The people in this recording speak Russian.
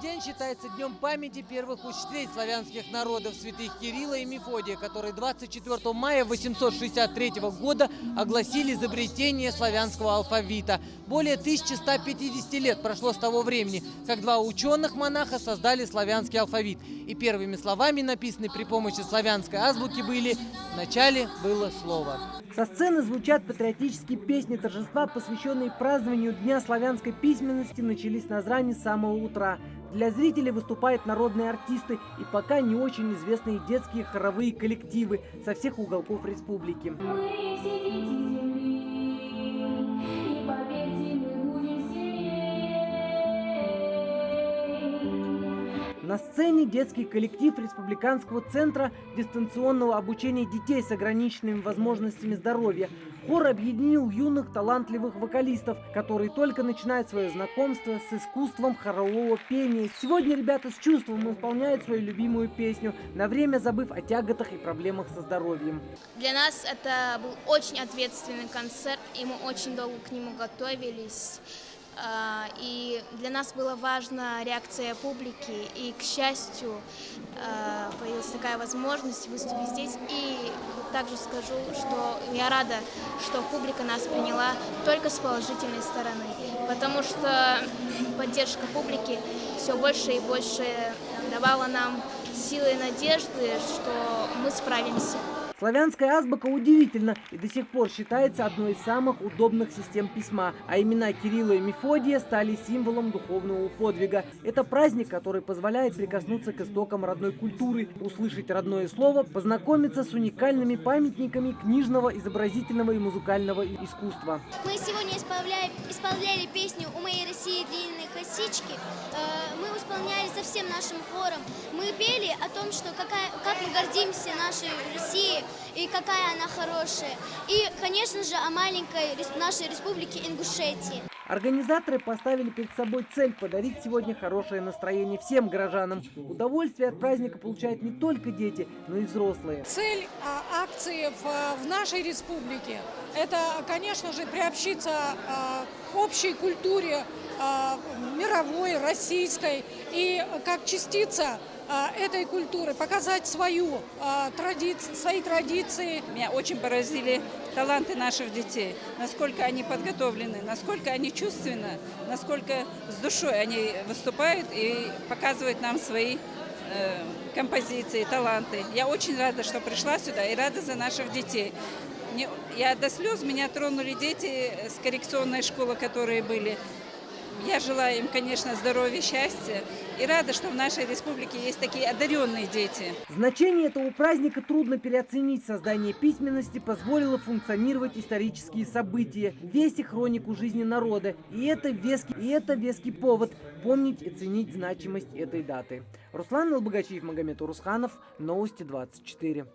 день считается днем памяти первых учителей славянских народов, святых Кирилла и Мефодия, которые 24 мая 863 года огласили изобретение славянского алфавита. Более 1150 лет прошло с того времени, как два ученых-монаха создали славянский алфавит. И первыми словами, написанные при помощи славянской азбуки, были «Вначале было слово». Со сцены звучат патриотические песни. Торжества, посвященные празднованию Дня славянской письменности, начались на Назрани с самого утра. Для зрителей выступают народные артисты и пока не очень известные детские хоровые коллективы со всех уголков республики. На сцене детский коллектив Республиканского центра дистанционного обучения детей с ограниченными возможностями здоровья. Хор объединил юных талантливых вокалистов, которые только начинают свое знакомство с искусством хорового пения. Сегодня ребята с чувством исполняют свою любимую песню, на время забыв о тяготах и проблемах со здоровьем. Для нас это был очень ответственный концерт, и мы очень долго к нему готовились. И для нас была важна реакция публики, и, к счастью, появилась такая возможность выступить здесь. И также скажу, что я рада, что публика нас приняла только с положительной стороны, потому что поддержка публики все больше и больше давала нам силы и надежды, что мы справимся. Славянская азбука удивительна и до сих пор считается одной из самых удобных систем письма, а имена Кирилла и Мефодия стали символом духовного подвига. Это праздник, который позволяет прикоснуться к истокам родной культуры, услышать родное слово, познакомиться с уникальными памятниками книжного, изобразительного и музыкального искусства. Мы сегодня исполняли песню «У моей России длинные косички». Мы исполняли со всем нашим хором. Мы пели о том, что как мы гордимся нашей Россией, и какая она хорошая. И, конечно же, о маленькой нашей республике Ингушетии. Организаторы поставили перед собой цель подарить сегодня хорошее настроение всем горожанам. Удовольствие от праздника получают не только дети, но и взрослые. Цель акции в нашей республике – это, конечно же, приобщиться к общей культуре мировой, российской, и как частица этой культуры показать свои традиции. Меня очень поразили таланты наших детей, насколько они подготовлены, насколько они чувственны, насколько с душой они выступают и показывают нам свои композиции, таланты. Я очень рада, что пришла сюда, и рада за наших детей. Я до слез, меня тронули дети с коррекционной школы, которые были. Я желаю им, конечно, здоровья, счастья и рада, что в нашей республике есть такие одаренные дети. Значение этого праздника трудно переоценить. Создание письменности позволило функционировать исторические события, вести хронику жизни народа. И это веский повод помнить и ценить значимость этой даты. Руслан Албогачиев, Магомед Урусханов, Новости 24.